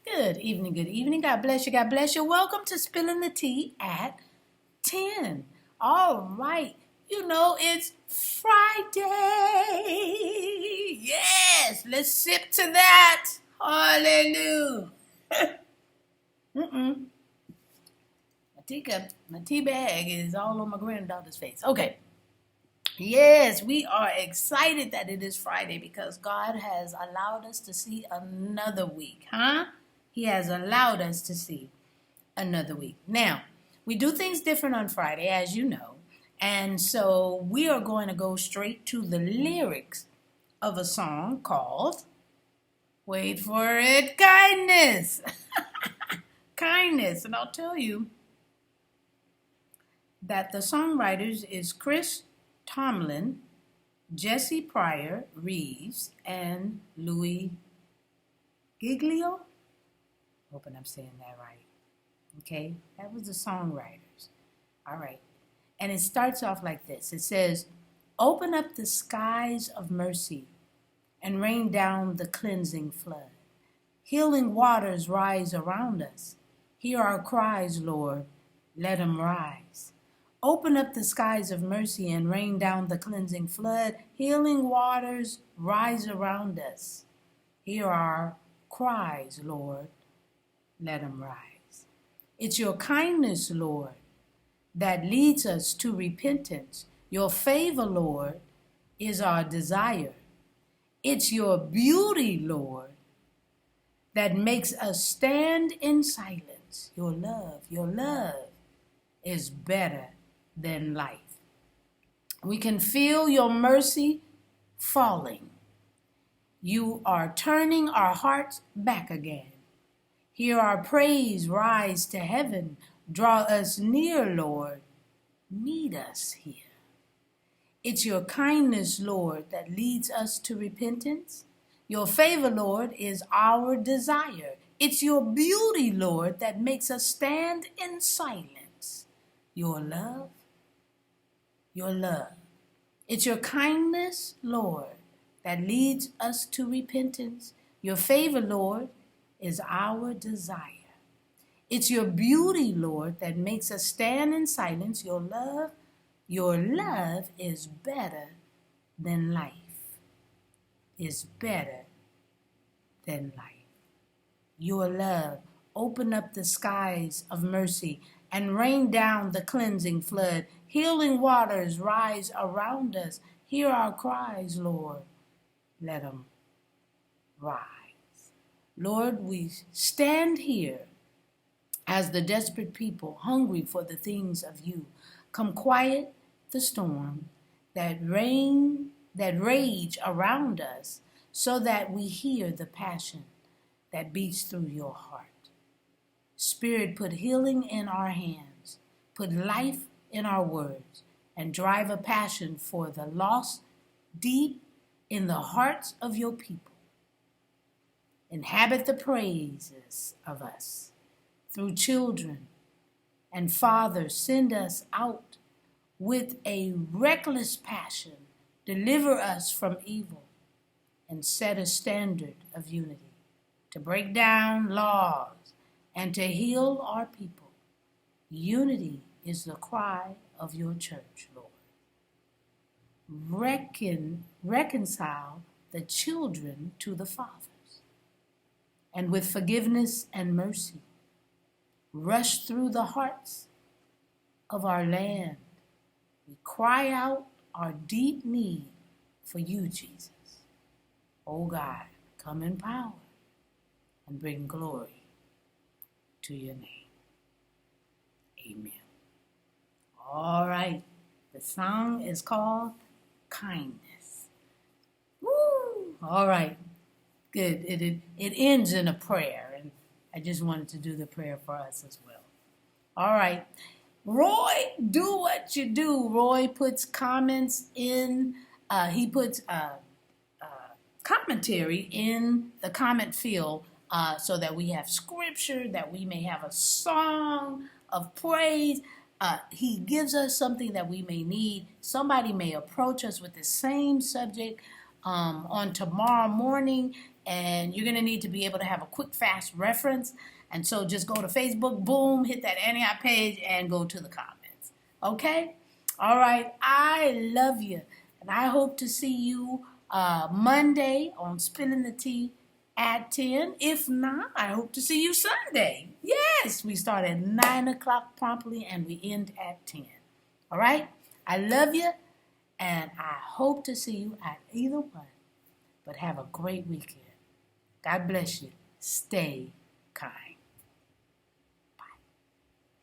Good evening, good evening. God bless you, God bless you. Welcome to Spilling the Tea at 10. All right. You know, it's Friday. Yes, let's sip to that. Hallelujah. Mm-mm. My teacup, my tea bag is all on my granddaughter's face. Okay. Yes, we are excited that it is Friday because God has allowed us to see another week, huh? He has allowed us to see another week. Now, we do things different on Friday, as you know, and so we are going to go straight to the lyrics of a song called, wait for it, Kindness. Kindness. And I'll tell you that the songwriters is Chris Tomlin, Jesse Pryor Reeves, and Louis Giglio. Hoping I'm saying that right. Okay, that was the songwriters. All right. And it starts off like this. It says, open up the skies of mercy and rain down the cleansing flood. Healing waters rise around us. Hear our cries, Lord. Let them rise. Open up the skies of mercy and rain down the cleansing flood. Healing waters rise around us. Hear our cries, Lord. Let them rise. It's your kindness, Lord, that leads us to repentance. Your favor, Lord, is our desire. It's your beauty, Lord, that makes us stand in silence. Your love is better than life. We can feel your mercy falling. You are turning our hearts back again. Hear our praise rise to heaven. Draw us near, Lord. Meet us here. It's your kindness, Lord, that leads us to repentance. Your favor, Lord, is our desire. It's your beauty, Lord, that makes us stand in silence. Your love. It's your kindness, Lord, that leads us to repentance. Your favor, Lord, is our desire. It's your beauty, Lord, that makes us stand in silence. Your love is better than life. Is better than life. Your love, open up the skies of mercy and rain down the cleansing flood. Healing waters rise around us. Hear our cries, Lord. Let them rise. Lord, we stand here as the desperate people, hungry for the things of you. Come quiet the storm that rage around us, so that we hear the passion that beats through your heart. Spirit, put healing in our hands, put life in our words, and drive a passion for the lost deep in the hearts of your people. Inhabit the praises of us through children and fathers. Send us out with a reckless passion. Deliver us from evil and set a standard of unity to break down laws and to heal our people. Unity is the cry of your church, Lord. Reconcile the children to the fathers, and with forgiveness and mercy, rush through the hearts of our land. We cry out our deep need for you, Jesus. Oh God, come in power and bring glory to your name. Amen. All right. The song is called Kindness. Woo! All right. Good. It ends in a prayer, and I just wanted to do the prayer for us as well. All right. Roy, do what you do. Roy puts comments in, he puts commentary in the comment field so that we have scripture, that we may have a song of praise. He gives us something that we may need. Somebody may approach us with the same subject on tomorrow morning, and you're going to need to be able to have a quick, fast reference. And so just go to Facebook, boom, hit that Antioch page, and go to the comments. Okay? All right. I love you, and I hope to see you Monday on Spilling the Tea at 10. If not, I hope to see you Sunday. Yes, we start at 9 o'clock promptly, and we end at 10. All right? I love you, and I hope to see you at either one. But have a great weekend. God bless you. Stay kind.